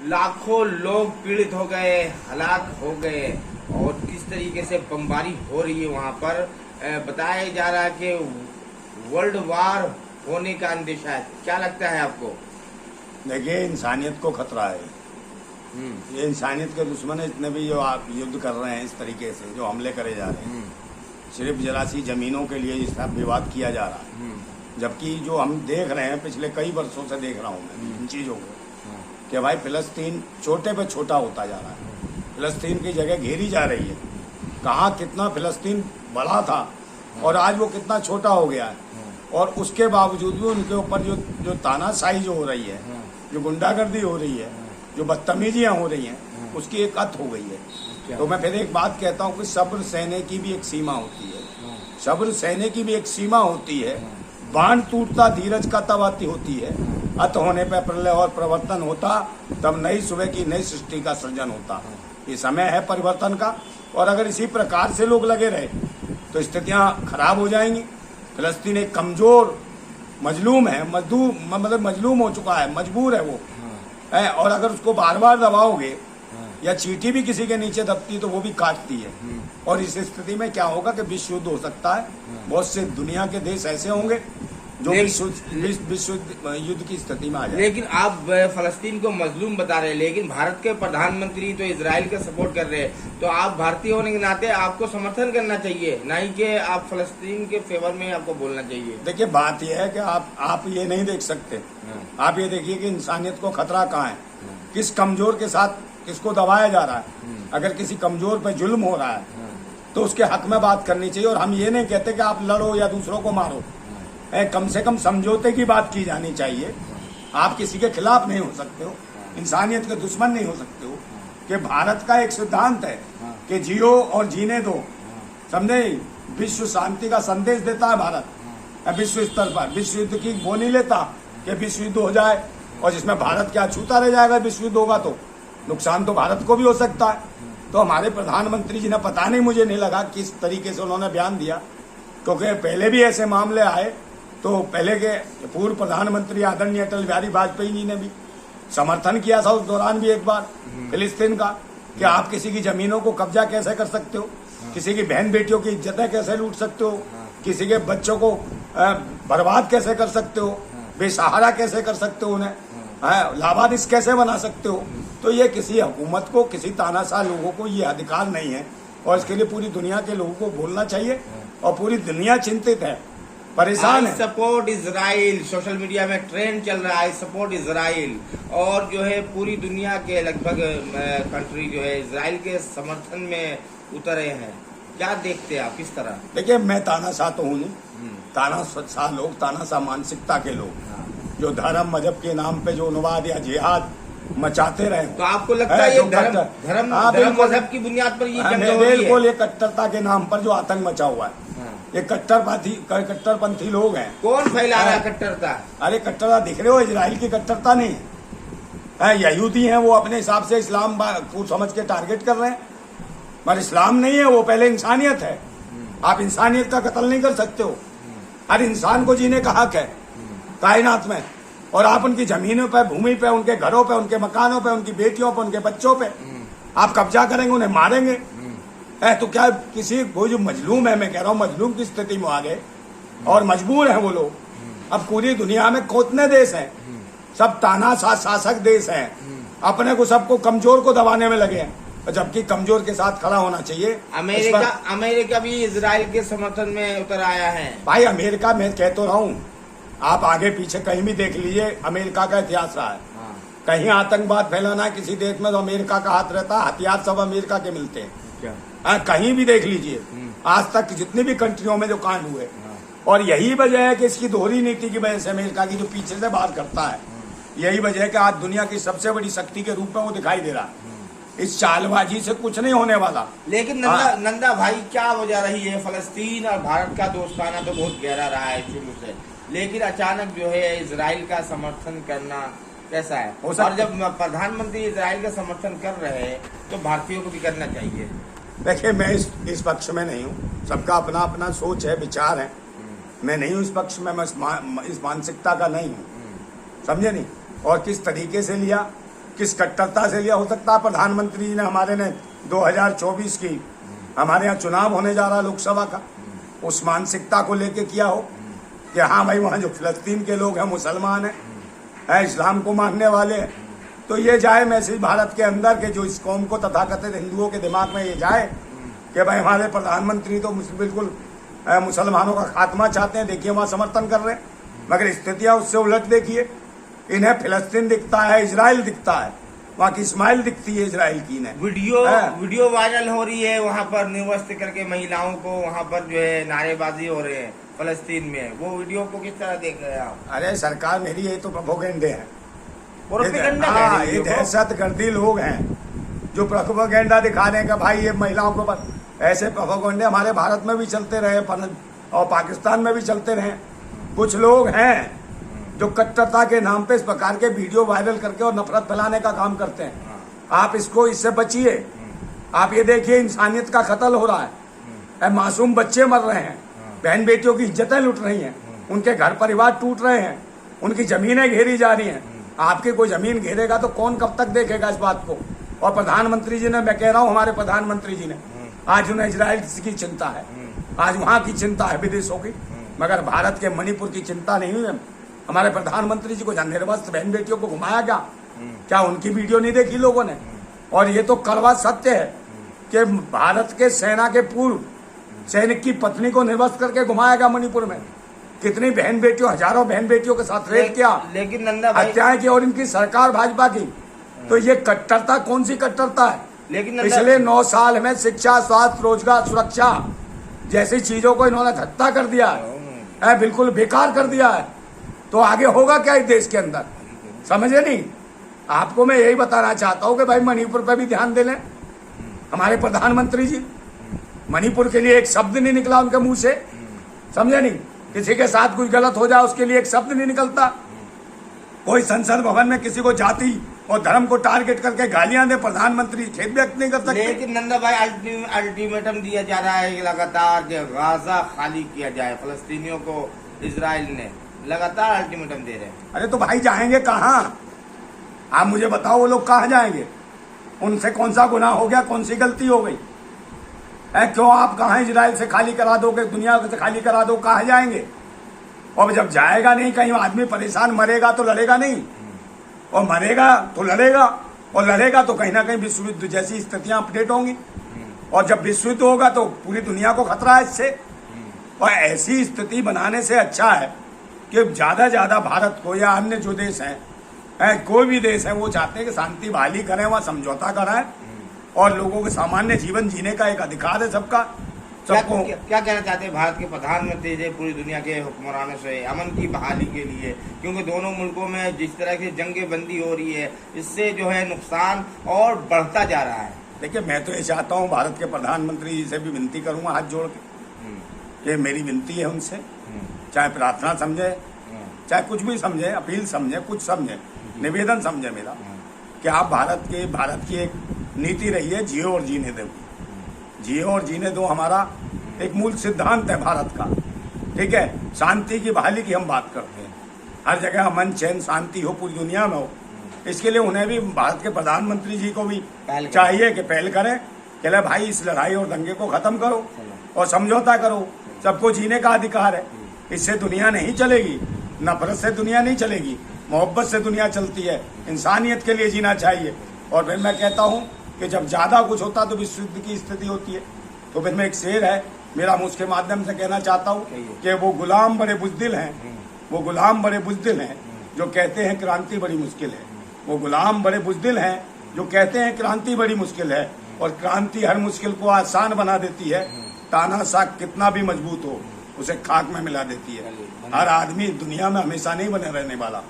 लाखों लोग पीड़ित हो गए, हलाक हो गए और किस तरीके से बमबारी हो रही है वहां पर। बताया जा रहा है कि वर्ल्ड वार होने का अंदेशा है। क्या लगता है आपको? देखिए, इंसानियत को खतरा है। ये इंसानियत के दुश्मन है जितने भी जो आप युद्ध कर रहे हैं इस तरीके से जो हमले करे जा रहे हैं, सिर्फ जरा सी जमीनों के लिए इस तरह विवाद किया जा रहा है। जबकि जो हम देख रहे हैं पिछले कई वर्षों से देख रहा हूँ मैं इन चीज़ों को कि भाई फिलिस्तीन छोटे पे छोटा होता जा रहा है। फिलिस्तीन की जगह घेरी जा रही है। कहाँ कितना फिलिस्तीन बड़ा था और आज वो कितना छोटा हो गया है। और उसके बावजूद भी उनके ऊपर जो तानाशाही जो हो रही है, जो गुंडागर्दी हो रही है, जो बदतमीजियाँ हो रही हैं, उसकी एक हद हो गई है। तो मैं फिर एक बात कहता हूँ कि सब्र सहने की भी एक सीमा होती है। सब्र सहने की भी एक सीमा होती है। बांध टूटता धीरज का तब अति होती है। अत होने पर प्रलय और परिवर्तन होता, तब नई सुबह की नई सृष्टि का सृजन होता। ये समय है परिवर्तन का और अगर इसी प्रकार से लोग लगे रहे तो स्थितियां खराब हो जाएंगी। फिलिस्तीन एक कमजोर मजलूम है, मतलब मजलूम हो चुका है, मजबूर है वो है। और अगर उसको बार बार दबाओगे या चींटी भी किसी के नीचे दबती तो वो भी काटती है। और इस स्थिति में क्या होगा कि विश्व युद्ध हो सकता है। बहुत से दुनिया के देश ऐसे होंगे जो विश्व युद्ध की स्थिति में आ जाए। लेकिन आप फलस्तीन को मजलूम बता रहे हैं, लेकिन भारत के प्रधानमंत्री तो इजराइल का सपोर्ट कर रहे हैं। तो आप भारतीय होने के नाते आपको समर्थन करना चाहिए, ना ही कि आप फलस्तीन के फेवर में आपको बोलना चाहिए। देखिए, बात यह है कि आप ये नहीं देख सकते। आप ये देखिए कि इंसानियत को खतरा कहाँ है, किस कमजोर के साथ किसको दबाया जा रहा है। अगर किसी कमजोर पे जुल्म हो रहा है तो उसके हक में बात करनी चाहिए। और हम ये नहीं कहते कि आप लड़ो या दूसरों को मारो, कम से कम समझौते की बात की जानी चाहिए। आप किसी के खिलाफ नहीं हो सकते हो, इंसानियत के दुश्मन नहीं हो सकते हो। कि भारत का एक सिद्धांत है कि जियो और जीने दो, समझे। विश्व शांति का संदेश देता है भारत। विश्व स्तर पर विश्व युद्ध की वो नहीं लेता कि विश्व युद्ध हो जाए और जिसमें भारत क्या छूता रह जाएगा। विश्व युद्ध होगा तो नुकसान तो भारत को भी हो सकता है। तो हमारे प्रधानमंत्री जी ने पता नहीं, मुझे नहीं लगा किस तरीके से उन्होंने बयान दिया, क्योंकि पहले भी ऐसे मामले आए तो पहले के पूर्व प्रधानमंत्री आदरणीय अटल बिहारी वाजपेयी जी ने भी समर्थन किया था उस दौरान भी एक बार फिलिस्तीन का कि आप किसी की जमीनों को कब्जा कैसे कर सकते हो, किसी की बहन बेटियों की इज्जतें कैसे लूट सकते हो, किसी के बच्चों को बर्बाद कैसे कर सकते हो, बेसहारा कैसे कर सकते हो, उन्हें लावारिस कैसे बना सकते हो। तो ये किसी हुकूमत को, किसी तानाशाह लोगों को ये अधिकार नहीं है। और इसके लिए पूरी दुनिया के लोगों को बोलना चाहिए। और पूरी दुनिया चिंतित है, परेशान है। सपोर्ट इजराइल, सोशल मीडिया में ट्रेंड चल रहा है सपोर्ट इजराइल। और जो है पूरी दुनिया के लगभग कंट्री जो है इजराइल के समर्थन में उतरे हैं। क्या देखते हैं आप, किस तरह? देखिए, मैं तानाशाह तो हूँ नहीं। तानाशाह लोग, तानाशाह मानसिकता के लोग जो धर्म मजहब के नाम पे जो अनुवाद या जिहाद मचाते रहे। तो आपको लगता है ये धर्म मजहब की बुनियाद पर ये जंग हो रही है? बिल्कुल, ये कट्टरता के नाम पर जो आतंक मचा हुआ है, ये कट्टरपंथी लोग हैं। कौन फैला रहा है कट्टरता? अरे कट्टरता दिख रहे हो, इजराइल की कट्टरता नहीं है। यहूदी हैं, वो अपने हिसाब से इस्लाम को समझ के टारगेट कर रहे हैं, पर इस्लाम नहीं है वो, पहले इंसानियत है। आप इंसानियत का कत्ल नहीं कर सकते हो। हर इंसान को जीने का हक है कायनात में। और आप उनकी जमीनों पे, भूमि पे, उनके घरों पे, उनके मकानों पे, उनकी बेटियों पे, उनके बच्चों पे आप कब्जा करेंगे, उन्हें मारेंगे। तो क्या किसी वो जो मजलूम है, मैं कह रहा हूँ मजलूम की स्थिति में आ गए और मजबूर हैं वो लोग। अब पूरी दुनिया में कितने देश हैं, सब तानाशाह शासक देश हैं, अपने को सबको कमजोर को दबाने में लगे हैं, जबकि कमजोर के साथ खड़ा होना चाहिए। अमेरिका भी इजराइल के समर्थन में उतर आया है। भाई अमेरिका, मैं कह तो रहा हूँ, आप आगे पीछे कहीं भी देख लीजिए, अमेरिका का इतिहास रहा है। कहीं आतंकवाद फैलाना है किसी देश में तो अमेरिका का हाथ रहता है, हथियार सब अमेरिका के मिलते हैं। कहीं भी देख लीजिए, आज तक जितनी भी कंट्रियों में जो कांड हुए। और यही वजह है कि इसकी दोहरी नीति की वजह से अमेरिका की जो पीछे से बात करता है, यही वजह है कि आज दुनिया की सबसे बड़ी शक्ति के रूप में वो दिखाई दे रहा है। इस चालबाजी से कुछ नहीं होने वाला। लेकिन नंदा भाई, क्या वजह रही है? फलस्तीन और भारत का दोस्ताना तो बहुत गहरा रहा है शुरू से, लेकिन अचानक जो है इजराइल का समर्थन करना कैसा है? और जब प्रधानमंत्री इजराइल का समर्थन कर रहे हैं तो भारतीयों को भी करना चाहिए। देखिए, मैं इस पक्ष में नहीं हूँ, सबका अपना अपना सोच है, विचार है। मैं नहीं हूँ इस पक्ष में, मैं इस मानसिकता का नहीं हूँ, समझे नहीं। और किस तरीके से लिया, किस कट्टरता से लिया? हो सकता है प्रधानमंत्री जी ने हमारे ने 2024 की हमारे यहाँ चुनाव होने जा रहा लोकसभा का, उस मानसिकता को लेके किया हो कि हाँ भाई वहाँ जो फिलिस्तीन के लोग हैं मुसलमान हैं, इस्लाम को मानने वाले हैं, तो ये जाए मैसेज भारत के अंदर के जो इस कौम को तथाकथित हिंदुओं के दिमाग में ये जाए कि भाई हमारे प्रधानमंत्री तो बिल्कुल मुसलमानों का खात्मा चाहते हैं, देखिए वहाँ समर्थन कर रहे हैं, मगर स्थितियाँ उससे उलट देखिए, इन्हें फिलिस्तीन दिखता है, इजराइल दिखता है, वहाँ की इस्माइल दिखती है इजराइल की इन्हें। वीडियो वायरल हो रही है, वहाँ पर निर्वस्त्र करके महिलाओं को वहाँ पर जो है नारेबाजी हो रहे हैं फलस्तीन में, वो वीडियो को किस तरह देख रहे हैं आप? अरे सरकार मेरी, ये तो प्रोपेगेंडे है, हाँ, ये दहशत गर्दी लोग हैं जो प्रोपेगेंडा दिखा रहे हैं कि भाई ये महिलाओं को ऐसे प्रोपेगेंडे हमारे भारत में भी चलते रहे और पाकिस्तान में भी चलते रहे। कुछ लोग हैं जो कट्टरता के नाम पे इस प्रकार के वीडियो वायरल करके और नफरत फैलाने का काम करते हैं। आप इससे बचिए। आप ये देखिए इंसानियत का कत्ल हो रहा है, मासूम बच्चे मर रहे हैं, बहन बेटियों की इज्जतें लुट रही हैं, उनके घर परिवार टूट रहे हैं, उनकी जमीनें घेरी जा रही हैं। आपकी कोई जमीन घेरेगा तो कौन कब तक देखेगा इस बात को? और प्रधानमंत्री जी ने, मैं कह रहा हूँ हमारे प्रधानमंत्री जी ने, आज उन्हें इजराइल की चिंता है, आज वहाँ की चिंता है विदेशों की, मगर भारत के मणिपुर की चिंता नहीं है। हमारे प्रधानमंत्री जी को निर्वस्त्र बहन बेटियों को घुमाया क्या उनकी वीडियो नहीं देखी लोगों ने? और ये तो कड़वा सत्य है कि भारत के सेना के पूर्व सैनिक की पत्नी को निर्वस्त्र करके घुमाया गया मणिपुर में। कितनी बहन बेटियों, हजारों बहन बेटियों के साथ रेप किया, लेकिन नंदा भाई हत्याएं की, और इनकी सरकार भाजपा की। तो ये कट्टरता कौन सी कट्टरता है? लेकिन पिछले 9 साल में शिक्षा, स्वास्थ्य, रोजगार, सुरक्षा जैसी चीजों को इन्होंने धत्ता कर दिया है, बिल्कुल बेकार कर दिया है। तो आगे होगा क्या इस देश के अंदर? समझे नहीं? आपको मैं यही बताना चाहता हूँ कि भाई मणिपुर पर भी ध्यान दे लें। हमारे प्रधानमंत्री जी, मणिपुर के लिए एक शब्द नहीं निकला उनके मुंह से, समझे नहीं? किसी के साथ कुछ गलत हो जाए उसके लिए एक शब्द नहीं निकलता। कोई संसद भवन में किसी को जाति और धर्म को टारगेट करके गालियां दे, प्रधानमंत्री खेद व्यक्त नहीं कर सकते। लेकिन नंदा भाई अल्टीमेटम दिया जा रहा है लगातार कि गाजा खाली किया जाए। फलस्तीनियों को इजराइल ने लगातार अल्टीमेटम दे रहे हैं। अरे तो भाई जाएंगे कहाँ? आप मुझे बताओ, वो लोग कहाँ जाएंगे? उनसे कौन सा गुनाह हो गया, कौन सी गलती हो गई? क्यों आप कहाँ इजराइल से खाली करा दोगे, दुनिया से खाली करा दो, कहाँ जाएंगे? और जब जाएगा नहीं, कहीं आदमी परेशान मरेगा तो लड़ेगा नहीं, और मरेगा तो लड़ेगा, और लड़ेगा तो कहीं ना कहीं विश्व युद्ध जैसी स्थितियां अपडेट होंगी, और जब विश्व युद्ध होगा तो पूरी दुनिया को खतरा है इससे। और ऐसी स्थिति बनाने से अच्छा है कि ज्यादा भारत को या अन्य जो देश हैं, कोई भी देश है, वो चाहते हैं कि शांति बहाली करें, वहाँ समझौता कराएं, और लोगों के सामान्य जीवन जीने का एक अधिकार है सबका। सबको क्या कहना चाहते हैं भारत के प्रधानमंत्री जी पूरी दुनिया के हुक्मरानों से अमन की बहाली के लिए? क्योंकि दोनों मुल्कों में जिस तरह की जंगे बंदी हो रही है, इससे जो है नुकसान और बढ़ता जा रहा है। देखिए, मैं तो ये चाहता हूँ, भारत के प्रधानमंत्री जी से भी विनती करूंगा हाथ जोड़ के, ये मेरी विनती है उनसे, चाहे प्रार्थना समझे, चाहे कुछ भी समझे, अपील समझे, कुछ समझे, निवेदन समझे मेरा, कि आप भारत की एक नीति रही है, जियो और जीने दो। जियो और जीने दो हमारा एक मूल सिद्धांत है भारत का, ठीक है? शांति की बहाली की हम बात करते हैं, हर जगह अमन चैन शांति हो, पूरी दुनिया में हो। इसके लिए उन्हें भी, भारत के प्रधानमंत्री जी को भी चाहिए कि पहल करें कि भाई इस लड़ाई और दंगे को खत्म करो और समझौता करो। सबको जीने का अधिकार है, इससे दुनिया नहीं चलेगी, नफरत से दुनिया नहीं चलेगी, मोहब्बत से दुनिया चलती है। इंसानियत के लिए जीना चाहिए। और फिर मैं कहता हूँ कि जब ज्यादा कुछ होता तो विश्व युद्ध की स्थिति होती है। तो फिर मैं एक शेर है मेरा, मैं उसके माध्यम से कहना चाहता हूँ कि वो गुलाम बड़े बुज़दिल हैं, वो गुलाम बड़े बुज़दिल हैं जो कहते हैं क्रांति बड़ी मुश्किल है। वो गुलाम बड़े बुज़दिल हैं जो कहते हैं क्रांति बड़ी मुश्किल है, और क्रांति हर मुश्किल को आसान बना देती है। तानाशाह कितना भी मजबूत हो, उसे खाक में मिला देती है। हर आदमी दुनिया में हमेशा नहीं बने रहने वाला।